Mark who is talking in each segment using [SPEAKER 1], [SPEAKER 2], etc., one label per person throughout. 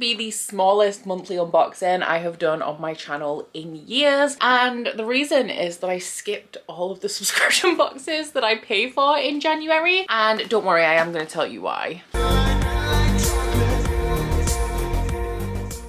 [SPEAKER 1] be the smallest monthly unboxing I have done on my channel in years, and the reason is that I skipped all of the subscription boxes that I pay for in January, and don't worry, I am going to tell you why.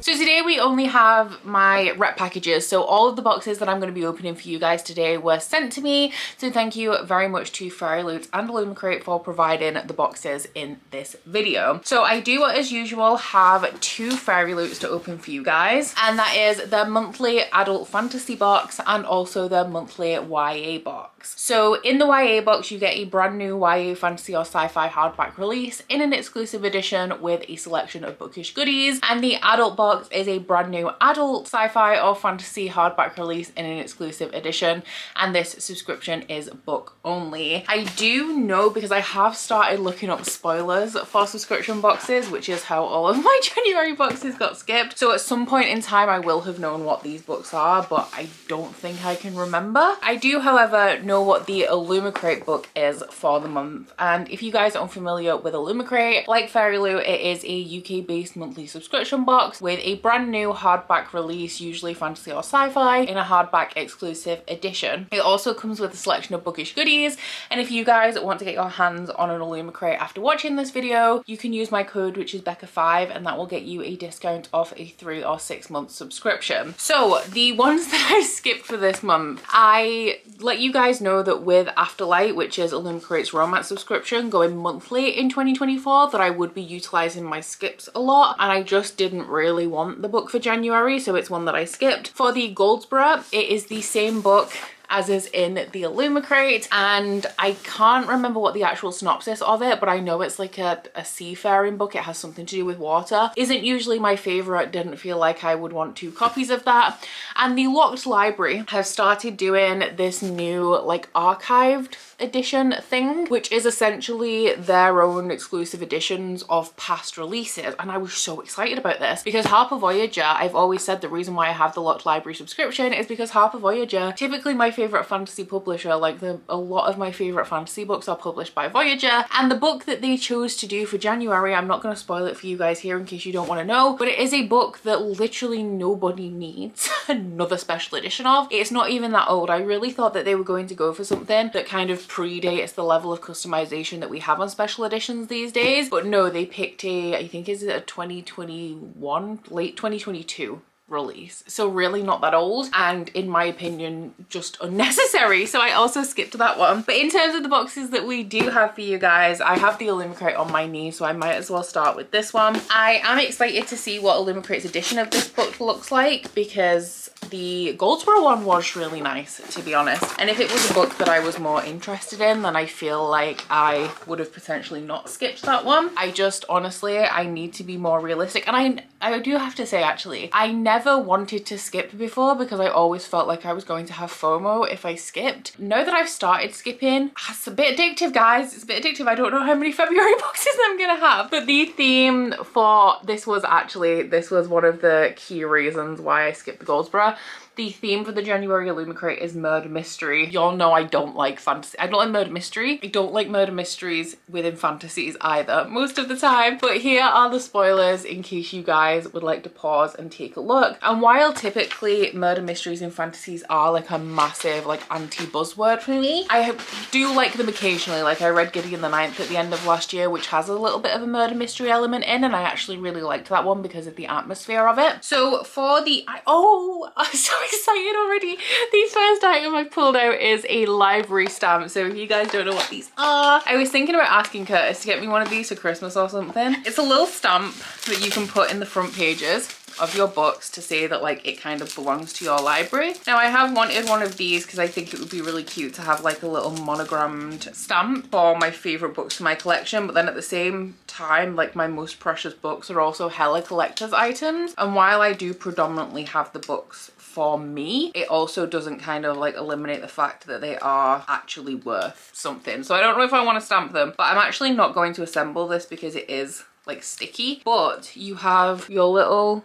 [SPEAKER 1] So today we only have my rep packages, so all of the boxes that I'm going to be opening for you guys today were sent to me, so thank you very much to Fairyloot and Illumicrate for providing the boxes in this video. So I do, as usual, have two Fairyloots to open for you guys, and that is the monthly adult fantasy box and also the monthly YA box. So in the YA box you get a brand new YA fantasy or sci-fi hardback release in an exclusive edition with a selection of Bookish goodies, and the adult box is a brand new adult sci-fi or fantasy hardback release in an exclusive edition, and this subscription is book only. I do know, because I have started looking up spoilers for subscription boxes, which is how all of my January boxes got skipped. So at some point in time I will have known what these books are, but I don't think I can remember. I do, however, know what the Illumicrate book is for the month, and if you guys are unfamiliar with Illumicrate, like Fairyloot, it is a UK based monthly subscription box with a brand new hardback release, usually fantasy or sci-fi, in a hardback exclusive edition. It also comes with a selection of Bookish goodies, and if you guys want to get your hands on an Illumicrate after watching this video, you can use my code, which is Becca5, and that will get you a discount off a 3 or 6 month subscription. So the ones that I skipped for this month, I let you guys know that with Afterlight, which is Illumicrate's romance subscription, going monthly in 2024, that I would be utilizing my skips a lot, and I just didn't really want the book for January, so it's one that I skipped. For the Goldsborough, it is the same book as is in the Illumicrate, and I can't remember what the actual synopsis of it, but I know it's like a seafaring book. It has something to do with water. Isn't usually my favorite, didn't feel like I would want 2 copies of that. And the Locked Library has started doing this new like archived edition thing, which is essentially their own exclusive editions of past releases, and I was so excited about this because Harper Voyager, I've always said the reason why I have the Locked Library subscription is because Harper Voyager, typically my favorite fantasy publisher, like a lot of my favorite fantasy books are published by Voyager, and the book that they chose to do for January, I'm not going to spoil it for you guys here in case you don't want to know, but it is a book that literally nobody needs another special edition of. It's not even that old. I really thought that they were going to go for something that kind of predates the level of customization that we have on special editions these days, but no, they picked I think is it a 2021, late 2022 release, so really not that old, and in my opinion just unnecessary, so I also skipped that one. But in terms of the boxes that we do have for you guys, I have the Illumicrate on my knee, so I might as well start with this one. I am excited to see what Illumicrate's edition of this book looks like, because the Goldsborough one was really nice, to be honest, and if it was a book that I was more interested in, then I feel like I would have potentially not skipped that one. I just honestly, I need to be more realistic, and I do have to say, actually, I never wanted to skip before because I always felt like I was going to have FOMO if I skipped. Now that I've started skipping, it's a bit addictive, guys. It's a bit addictive. I don't know how many February boxes I'm gonna have, but the theme for this was one of the key reasons why I skipped the Goldsborough. The theme for the January Illumicrate is murder mystery. Y'all know I don't like fantasy. I don't like murder mystery. I don't like murder mysteries within fantasies either, most of the time. But here are the spoilers in case you guys would like to pause and take a look. And while typically murder mysteries in fantasies are like a massive like anti-buzzword for me, I do like them occasionally. Like I read Gideon the Ninth at the end of last year, which has a little bit of a murder mystery element in, and I actually really liked that one because of the atmosphere of it. So for the, I'm so excited already. The first item I pulled out is a library stamp. So if you guys don't know what these are, I was thinking about asking Curtis to get me one of these for Christmas or something. It's a little stamp that you can put in the front pages of your books to say that like it kind of belongs to your library. Now I have wanted one of these because I think it would be really cute to have like a little monogrammed stamp for my favorite books in my collection, but then at the same time, like my most precious books are also hella collector's items, and while I do predominantly have the books for me, it also doesn't kind of like eliminate the fact that they are actually worth something. So I don't know if I want to stamp them, but I'm actually not going to assemble this because it is like sticky. But you have your little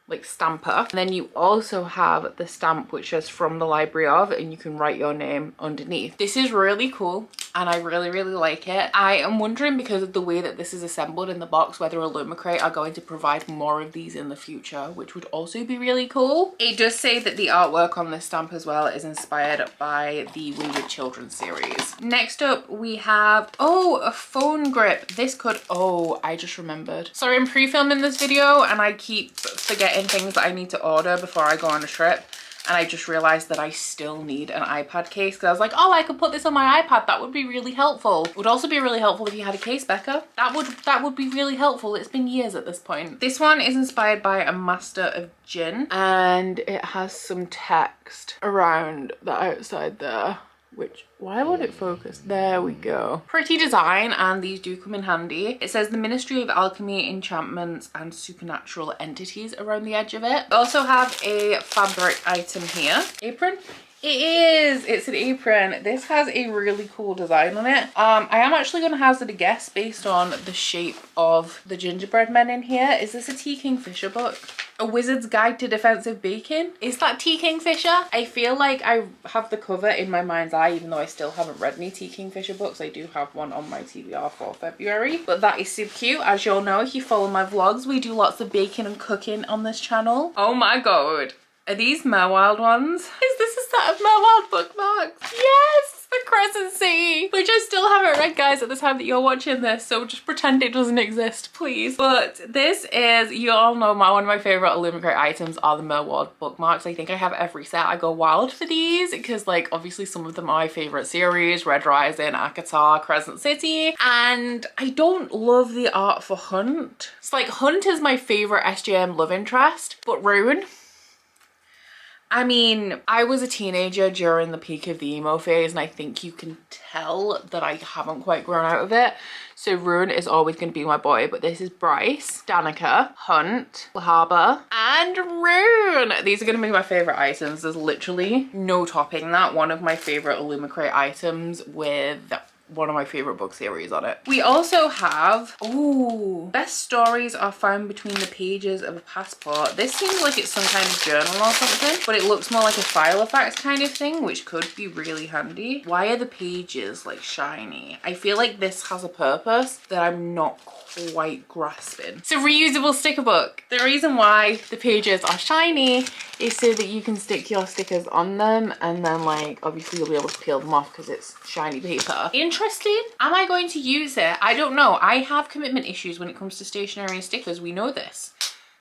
[SPEAKER 1] like stamper. And then you also have the stamp which says from the library of, and you can write your name underneath. This is really cool and I really like it. I am wondering, because of the way that this is assembled in the box, whether Illumicrate are going to provide more of these in the future, which would also be really cool. It does say that the artwork on this stamp as well is inspired by the Wayward Children series. Next up we have, oh, a phone grip. This could, oh, I just remembered. Sorry, I'm pre-filming this video and I keep forgetting things that I need to order before I go on a trip. And I just realized that I still need an iPad case, because I was like, oh, I could put this on my iPad. That would be really helpful. It would also be really helpful if you had a case, Becca. That would be really helpful. It's been years at this point. This one is inspired by a master of gin, and it has some text around the outside there. Which, why would it focus? There we go. Pretty design, and these do come in handy. It says the Ministry of Alchemy, Enchantments and Supernatural Entities around the edge of it. I also have a fabric item here. Apron? It is! It's an apron. This has a really cool design on it. I am actually going to hazard a guess based on the shape of the gingerbread men in here. Is this a Tea Kingfisher book? A Wizard's Guide to Defensive Baking? Is that Tea Kingfisher? I feel like I have the cover in my mind's eye, even though I still haven't read any Tea Kingfisher books. I do have one on my TBR for February, but that is super cute. As you'll know, if you follow my vlogs, we do lots of baking and cooking on this channel. Oh my god. Are these Merwild ones? Is this a set of Merwild bookmarks? Yes! For Crescent City, which I still haven't read, guys, at the time that you're watching this, so just pretend it doesn't exist, please. But this is, you all know, one of my favorite Illumicrate items are the Merwild bookmarks. I think I have every set. I go wild for these because, like, obviously some of them are my favorite series: Red Rising, ACOTAR, Crescent City, and I don't love the art for Hunt. It's like Hunt is my favorite SJM love interest, but Rune, I mean, I was a teenager during the peak of the emo phase, and I think you can tell that I haven't quite grown out of it. So Rune is always going to be my boy, but this is Bryce, Danica, Hunt, Harbour, and Rune. These are going to be my favourite items. There's literally no topping that. One of my favourite Illumicrate items with one of my favorite book series on it. We also have, ooh, best stories are found between the pages of a passport. This seems like it's some kind of journal or something, but it looks more like a file effects kind of thing, which could be really handy. Why are the pages like shiny? I feel like this has a purpose that I'm not quite grasping. It's a reusable sticker book. The reason why the pages are shiny is so that you can stick your stickers on them, and then, like, obviously you'll be able to peel them off because it's shiny paper. Interesting. Am I going to use it? I don't know. I have commitment issues when it comes to stationery and stickers. We know this.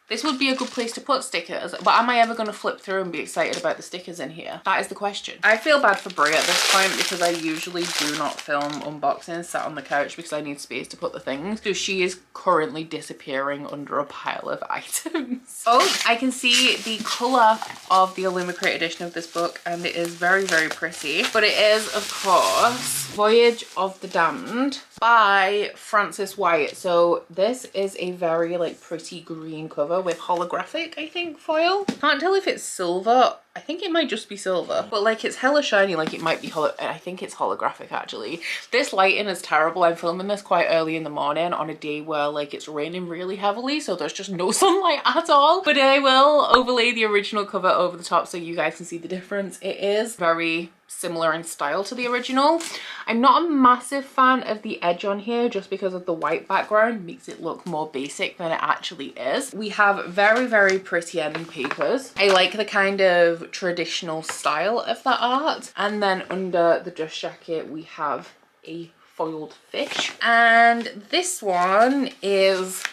[SPEAKER 1] This would be a good place to put stickers, but am I ever going to flip through and be excited about the stickers in here? That is the question. I feel bad for Brie at this point because I usually do not film unboxings sat on the couch because I need space to put the things. So she is currently disappearing under a pile of items. Oh, I can see the colour of the Illumicrate edition of this book, and it is very pretty. But it is, of course, Voyage of the Damned by Frances White. So this is a very, like, pretty green cover with holographic, I think, foil. Can't tell if it's silver. I think it might just be silver, but like it's hella shiny, like it might be I think it's holographic actually. This lighting is terrible. I'm filming this quite early in the morning on a day where like it's raining really heavily, so there's just no sunlight at all. But I will overlay the original cover over the top so you guys can see the difference. It is very similar in style to the original. I'm not a massive fan of the edge on here just because of the white background. Makes it look more basic than it actually is. We have very pretty end papers. I like the kind of traditional style of that art. And then under the dust jacket we have a foiled fish, and this one is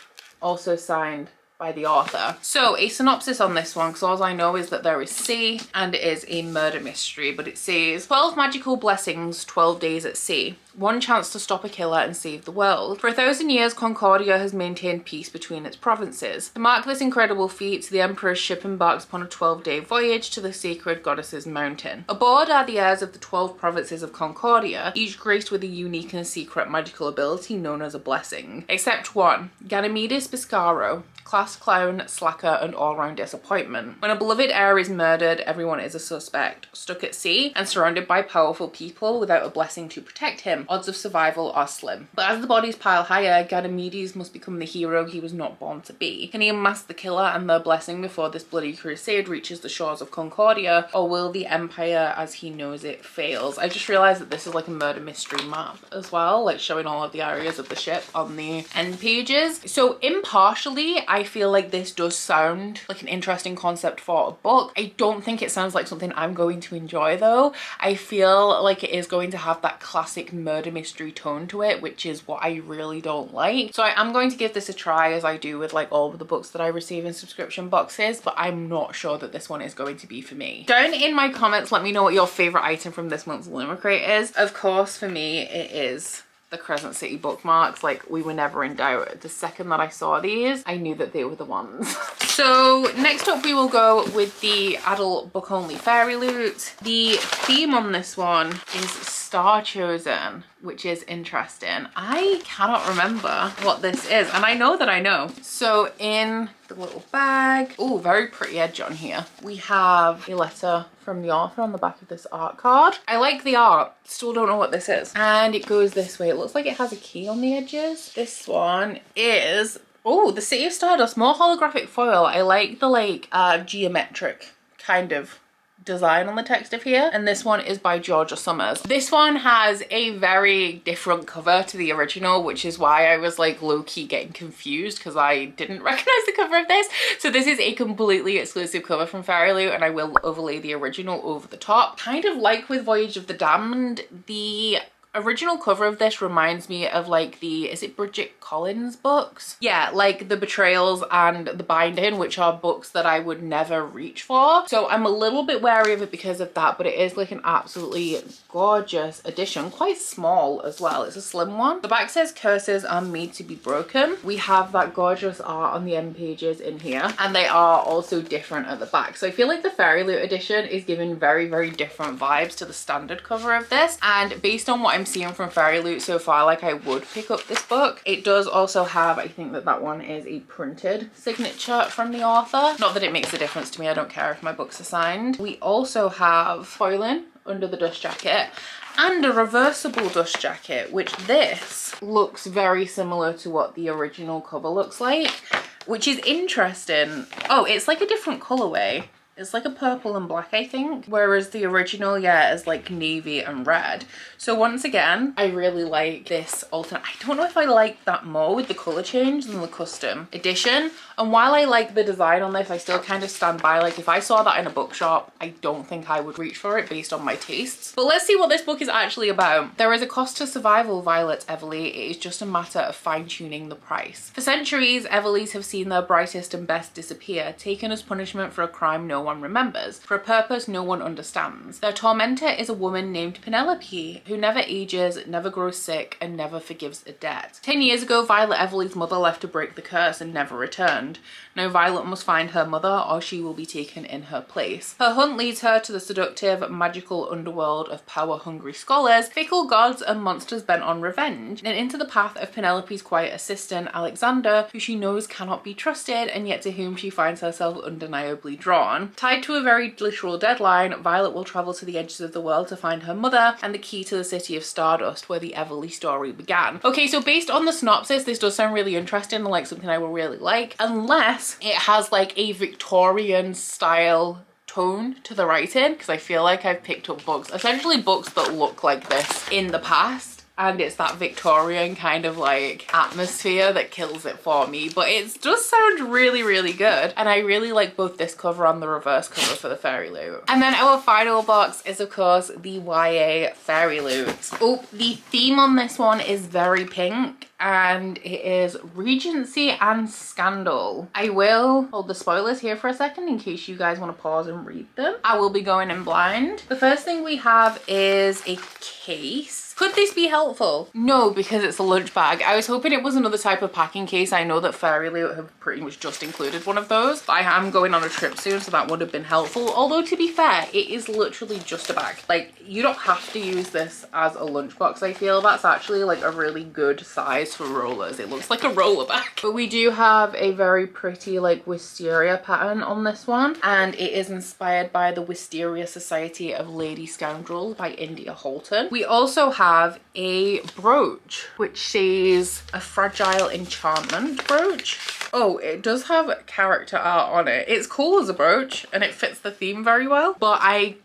[SPEAKER 1] also signed by the author. So a synopsis on this one, because all I know is that there is sea and it is a murder mystery, but it says 12 magical blessings, 12 days at sea. One chance to stop a killer and save the world. For 1,000 years, Concordia has maintained peace between its provinces. To mark this incredible feat, the Emperor's ship embarks upon a 12-day voyage to the sacred goddess's mountain. Aboard are the heirs of the 12 provinces of Concordia, each graced with a unique and secret magical ability known as a blessing. Except one, Ganymedes Biscaro, class clown, slacker, and all-round disappointment. When a beloved heir is murdered, everyone is a suspect. Stuck at sea and surrounded by powerful people without a blessing to protect him, thin. Odds of survival are slim. But as the bodies pile higher, Ganymedes must become the hero he was not born to be. Can he unmask the killer and their blessing before this bloody crusade reaches the shores of Concordia, or will the empire as he knows it fails? I just realized that this is like a murder mystery map as well, like showing all of the areas of the ship on the end pages. So impartially, I feel like this does sound like an interesting concept for a book. I don't think it sounds like something I'm going to enjoy though. I feel like it is going to have that classic murder mystery tone to it, which is what I really don't like. So I am going to give this a try, as I do with like all of the books that I receive in subscription boxes, but I'm not sure that this one is going to be for me. Down in my comments, let me know what your favorite item from this month's Illumicrate is. Of course, for me, it is the Crescent City bookmarks. Like, we were never in doubt. The second that I saw these, I knew that they were the ones. So next up we will go with the adult book only Fairyloot. The theme on this one is Star Chosen, which is interesting. I cannot remember what this is, and I know that I know. So in the little bag, oh, very pretty edge on here, we have a letter from the author on the back of this art card. I like the art, still don't know what this is. And it goes this way. It looks like it has a key on the edges. This one is, oh, the City of Stardust, more holographic foil. I like the geometric kind of design on the text of here, and this one is by Georgia Summers. This one has a very different cover to the original, which is why I was like low-key getting confused because I didn't recognize the cover of this. So this is a completely exclusive cover from Fairyloot, and I will overlay the original over the top. Kind of like with Voyage of the Damned, the original cover of this reminds me of like the, is it Bridget Collins books? Yeah, like the Betrayals and the Binding, which are books that I would never reach for. So I'm a little bit wary of it because of that, but it is like an absolutely gorgeous edition, quite small as well. It's a slim one. The back says curses are made to be broken. We have that gorgeous art on the end pages in here, and they are also different at the back. So I feel like the Fairyloot edition is giving very, very different vibes to the standard cover of this, and based on what I'm seeing from Fairyloot so far, like I would pick up this book. It does also have, I think that one is a printed signature from the author. Not that it makes a difference to me, I don't care if my books are signed. We also have foiling under the dust jacket and a reversible dust jacket, which this looks very similar to what the original cover looks like, which is interesting. Oh, it's like a different colorway. It's like a purple and black, I think, whereas the original, yeah, is like navy and red. So once again, I really like this alternate. I don't know if I like that more with the color change than the custom edition. And while I like the design on this, I still kind of stand by, like, if I saw that in a bookshop, I don't think I would reach for it based on my tastes. But let's see what this book is actually about. There is a cost to survival, Violet Everly. It is just a matter of fine-tuning the price. For centuries, Everlys have seen their brightest and best disappear, taken as punishment for a crime no one remembers, for a purpose no one understands. Their tormentor is a woman named Penelope, who never ages, never grows sick, and never forgives a debt. 10 years ago, Violet Everly's mother left to break the curse and never returned. Now Violet must find her mother, or she will be taken in her place. Her hunt leads her to the seductive, magical underworld of power-hungry scholars, fickle gods, and monsters bent on revenge, and into the path of Penelope's quiet assistant, Alexander, who she knows cannot be trusted, and yet to whom she finds herself undeniably drawn. Tied to a very literal deadline, Violet will travel to the edges of the world to find her mother and the key to the City of Stardust, where the Everly story began. Okay, so based on the synopsis, this does sound really interesting and like something I will really like, unless it has like a Victorian style tone to the writing, because I feel like I've picked up books, essentially books that look like this in the past, and it's that Victorian kind of like atmosphere that kills it for me. But it does sound really, really good, and I really like both this cover and the reverse cover for the Fairyloot. And then our final box is of course the YA Fairyloot. Oh, the theme on this one is very pink, and it is Regency and Scandal. I will hold the spoilers here for a second in case you guys want to pause and read them. I will be going in blind. The first thing we have is a case. Could this be helpful? No, because it's a lunch bag. I was hoping it was another type of packing case. I know that Fairyloot have pretty much just included one of those, but I am going on a trip soon, so that would have been helpful. Although to be fair, it is literally just a bag. Like, you don't have to use this as a lunchbox. I feel that's actually like a really good size it's for rollers. It looks like a roller bag. But we do have a very pretty like wisteria pattern on this one, and it is inspired by the Wisteria Society of Lady Scoundrels by India Holton. We also have a brooch which says a fragile enchantment brooch. Oh, it does have character art on it. It's cool as a brooch and it fits the theme very well, but I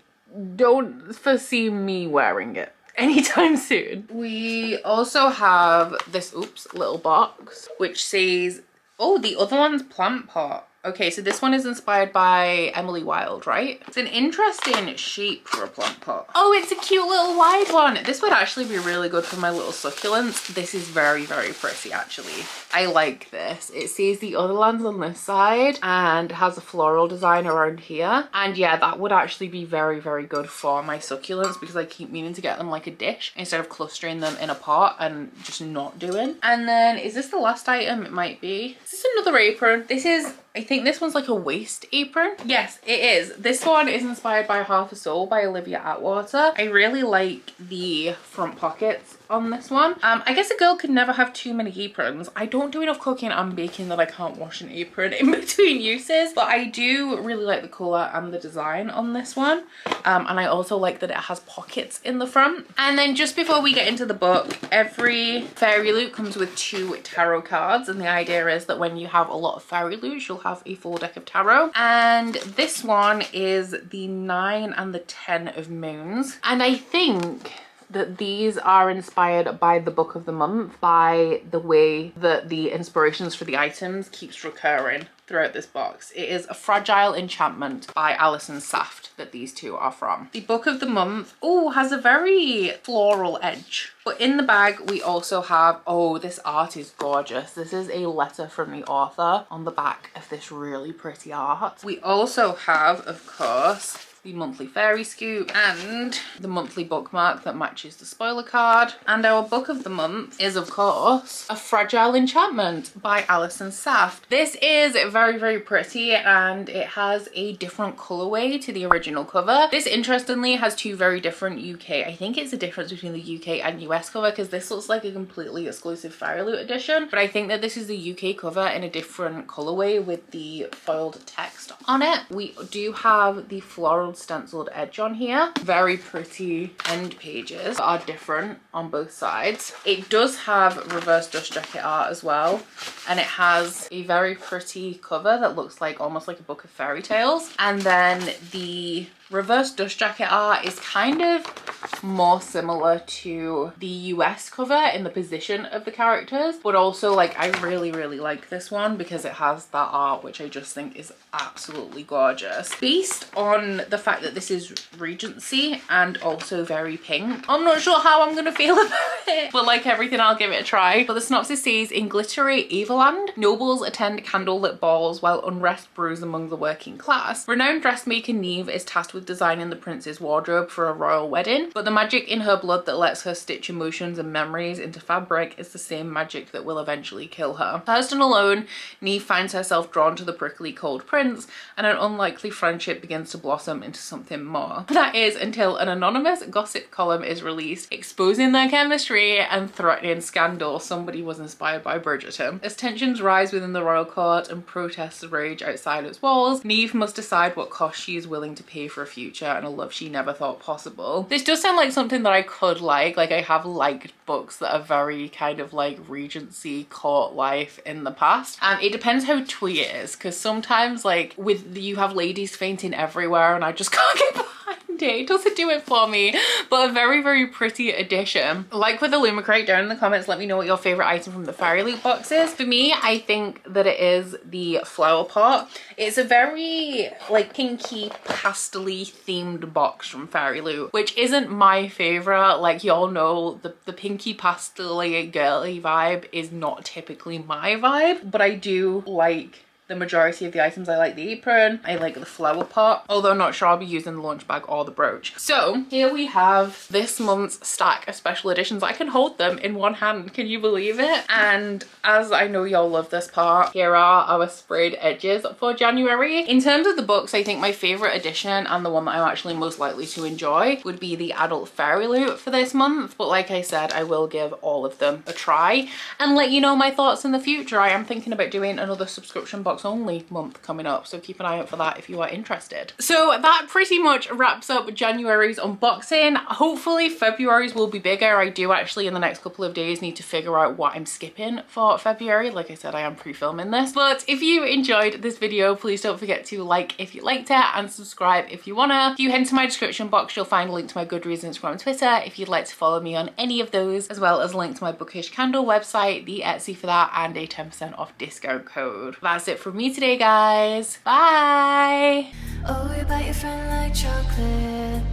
[SPEAKER 1] don't foresee me wearing it anytime soon. We also have this, oops, little box which says, oh, the other one's plant pot. Okay, so this one is inspired by Emily Wilde, right? It's an interesting shape for a plant pot. Oh, it's a cute little wide one. This would actually be really good for my little succulents. This is very, very pretty, actually. I like this. It says the other lands on this side and has a floral design around here. And yeah, that would actually be very, very good for my succulents because I keep meaning to get them like a dish instead of clustering them in a pot and just not doing. And then, is this the last item? It might be. Is this another apron? This is, I think this one's like a waist apron. Yes, it is. This one is inspired by Half a Soul by Olivia Atwater. I really like the front pockets on this one. I guess a girl could never have too many aprons. I don't do enough cooking and baking that I can't wash an apron in between uses, but I do really like the colour and the design on this one. And I also like that it has pockets in the front. And then just before we get into the book, every fairy loot comes with 2 tarot cards, and the idea is that when you have a lot of fairy loots, you'll have a full deck of tarot. And this one is the 9 and the 10 of moons, and I think that these are inspired by the book of the month, by the way that the inspirations for the items keeps recurring throughout this box. It is A Fragile Enchantment by Alison Saft that these two are from. The book of the month, oh, has a very floral edge. But in the bag we also have, oh, this art is gorgeous. This is a letter from the author on the back of this really pretty art. We also have, of course, the monthly fairy scoop and the monthly bookmark that matches the spoiler card. And our book of the month is, of course, A Fragile Enchantment by Alison Saft. This is very, very pretty, and it has a different colorway to the original cover. This, interestingly, has 2 very different UK, I think it's a difference between the UK and US cover, because this looks like a completely exclusive Fairy Loot edition, but I think that this is the UK cover in a different colorway with the foiled text on it. We do have the floral stenciled edge on here. Very pretty end pages that are different on both sides. It does have reverse dust jacket art as well, and it has a very pretty cover that looks like almost like a book of fairy tales. And then the reverse dust jacket art is kind of more similar to the US cover in the position of the characters, but also like I really, really like this one because it has that art which I just think is absolutely gorgeous. Based on the fact that this is Regency and also very pink, I'm not sure how I'm gonna feel about it, but like everything, I'll give it a try. But the synopsis says, in glittery Everand, nobles attend candlelit balls while unrest brews among the working class. Renowned dressmaker Neve is tasked with designing the prince's wardrobe for a royal wedding, but the magic in her blood that lets her stitch emotions and memories into fabric is the same magic that will eventually kill her. Cursed and alone, Neve finds herself drawn to the prickly cold prince, and an unlikely friendship begins to blossom into something more. That is until an anonymous gossip column is released, exposing their chemistry and threatening scandal somebody was inspired by Bridgerton. As tensions rise within the royal court and protests rage outside its walls, Neve must decide what cost she is willing to pay for a future and a love she never thought possible. This does sound like something that I could like I have liked books that are very kind of like Regency court life in the past. It depends how twee it is, because sometimes like with you have ladies fainting everywhere and I just can't get behind it. It doesn't do it for me, but a very, very pretty edition. Like with Illumicrate, down in the comments let me know what your favorite item from the Fairy Loot box is. For me, I think that it is the flower pot. It's a very like pinky pastel-y themed box from Fairy Loot, which isn't my favorite. Like y'all know, the pinky pastel-y girly vibe is not typically my vibe, but I do like the majority of the items. I like the apron, I like the flower pot, although I'm not sure I'll be using the lunch bag or the brooch. So here we have this month's stack of special editions. I can hold them in one hand, can you believe it? And as I know y'all love this part, here are our sprayed edges for January. In terms of the books, I think my favorite edition and the one that I'm actually most likely to enjoy would be the adult Fairyloot for this month, but like I said, I will give all of them a try and let you know my thoughts in the future. I am thinking about doing another subscription box only month coming up, so keep an eye out for that if you are interested. So that pretty much wraps up January's unboxing. Hopefully February's will be bigger. I do actually in the next couple of days need to figure out what I'm skipping for February. Like I said, I am pre-filming this, but if you enjoyed this video, please don't forget to like if you liked it and subscribe if you wanna. If you head to my description box, you'll find a link to my Goodreads, Instagram and Twitter if you'd like to follow me on any of those, as well as a link to my Bookish Candle website, the Etsy for that, and a 10% off discount code. That's it from me today, guys. Bye.
[SPEAKER 2] Oh, you bite your friend like chocolate.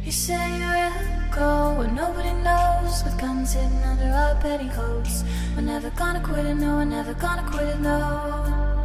[SPEAKER 2] You say you're a go and nobody knows, with guns hidden under our petticoats. We're never gonna quit it, no, we're never gonna quit it, no.